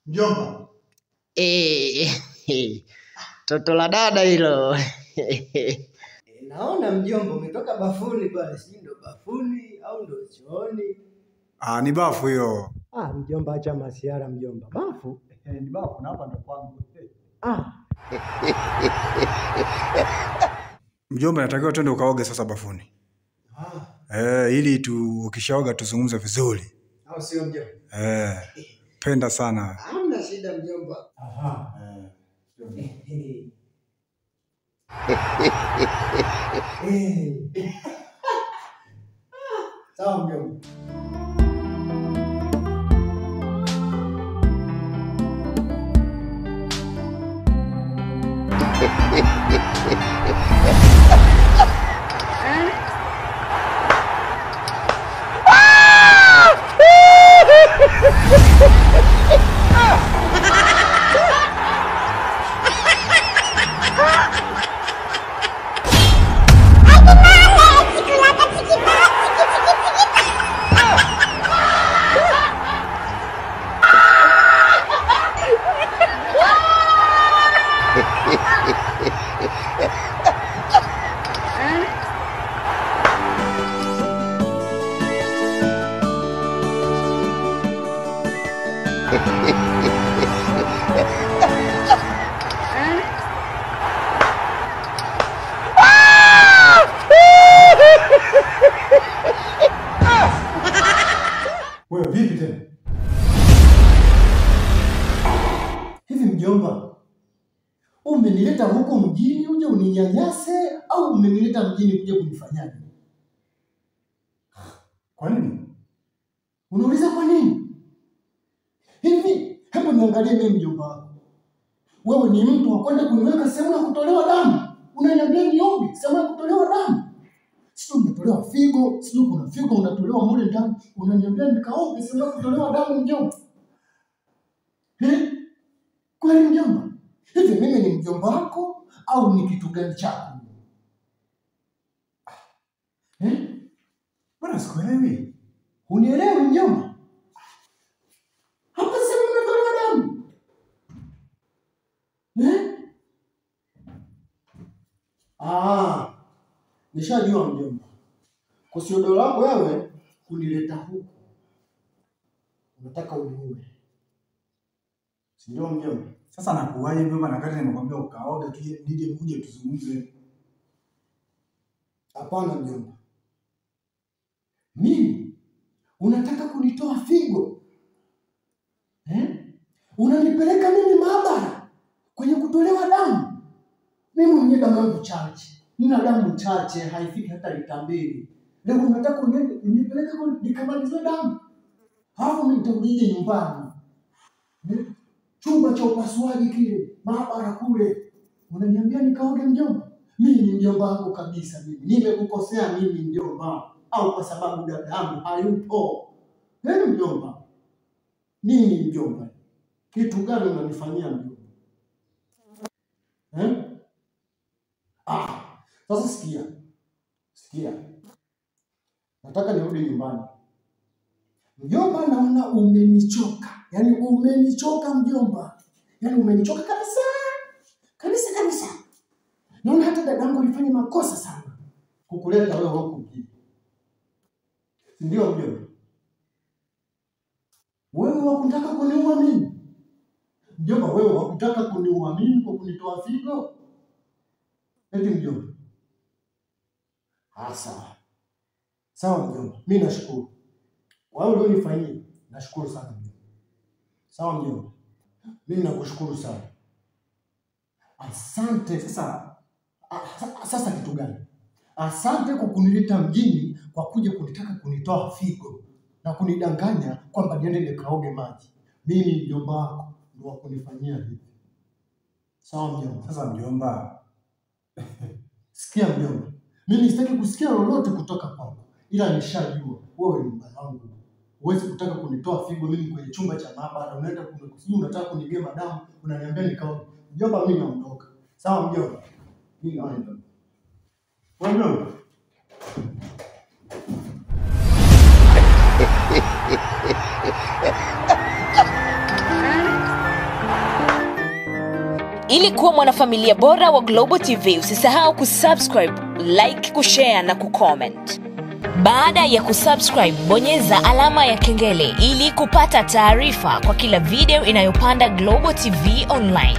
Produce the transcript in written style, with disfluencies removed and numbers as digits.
Mjomba. Toto la dada hilo. Naona mjomba umetoka bafuni pale, si ndo bafuni au ndo chooni? Ni bafu hiyo. Mjomba acha masiara mjomba. Bafu? Ni bafu na hapa ndo kwangu. Mjomba natakiwa twende ukaoge sasa bafuni. Ili ukishaoga tuzungumze vizuri. Au sio mjomba? Penda sana. Hamna shida mjomba. Sawa mjomba. Wewe vipi tena? Hivi mjomba, umenileta huku mjini uje uninyanyase au umenileta mjini uje kunifanyaje? Kwa nini? Unauliza kwa nini? Hivi, hebu niangalie mimi mjomba wako. Wewe ni mtu wa kwenda kuniweka sehemu ya kutolewa damu. Unaniambia nioge sehemu ya kutolewa damu. Sio unatolewa figo, sio kuna figo unatolewa mule ndani. Unaniambia nikaoge sehemu ya kutolewa damu mjomba. Kwani mjomba? Hivi mimi ni mjomba wako au ni kitu gani chako? Bwana sikuelewi. Unielewi mjomba? Hapa sehemu unatolewa damu. Nishajua mjomba. Kusudi lako wewe kunileta huku. Unataka uniue. Si ndio mjomba? Sasa nakuwaje mjomba na kati nimekwambia ukaoge tuje nije uje tuzungumze. Hapana mjomba. Mimi unataka kunitoa figo? Unanipeleka mimi maabara kwenye kutolewa damu? Mimi mwenyewe damu yangu chache. Nina damu chache haifiki hata lita 2. Leo unataka unipeleka nikamalizwe damu? Hapo mimi nitarudi nyumbani. Chumba cha upasuaji kile, maabara kule. Unaniambia nikaoge mjomba? Mimi ni mjomba wako kabisa mimi. Nimekukosea mimi mjomba au kwa sababu dada yangu hayupo? Mjomba. Mimi mjomba. Kitu gani unanifanyia mjomba? Sasa sikia. Nataka nirudi nyumbani. Mjomba, naona umenichoka. Yaani umenichoka mjomba. Yaani umenichoka kabisa. Kabisa. Naona hata dadangu alifanya makosa sana kukuleta wewe huku mjini. Ndio mjomba. Wewe wakutaka kuniua mimi? Mjomba, wewe wakutaka kuniua mimi kwa kunitoa figo? Eti mjomba. Sawa. Sawa mjomba, mimi nashukuru. Wewe ulionifanyia, nashukuru sana mjomba. Sawa mjomba. Mimi nakushukuru sana. Asante. Sasa kitu gani? Asante kwa kunileta mjini kwa kuja kunitaka kunitoa figo na kunidanganya kwamba niende nikaoge maji. Mimi mjomba wako ndio wakunifanyia hivi. Sawa mjomba. Sasa mjomba. Sikia mjomba. Mimi sitaki kusikia lolote kutoka kwako. Ila nishajua wewe ni mwanangu. Huwezi kutaka kunitoa figo mimi kwenye chumba cha maabara, unaenda kunisijui unataka kunigema damu, unaniambia nikaoge. Mjomba, mimi naondoka. Sawa mjomba. Mimi naenda. Mjomba. Ili kuwa mwanafamilia bora wa Global TV, usisahau kusubscribe, like, kushare na kucomment. Baada ya kusubscribe, bonyeza alama ya kengele ili kupata taarifa kwa kila video inayopanda Global TV Online.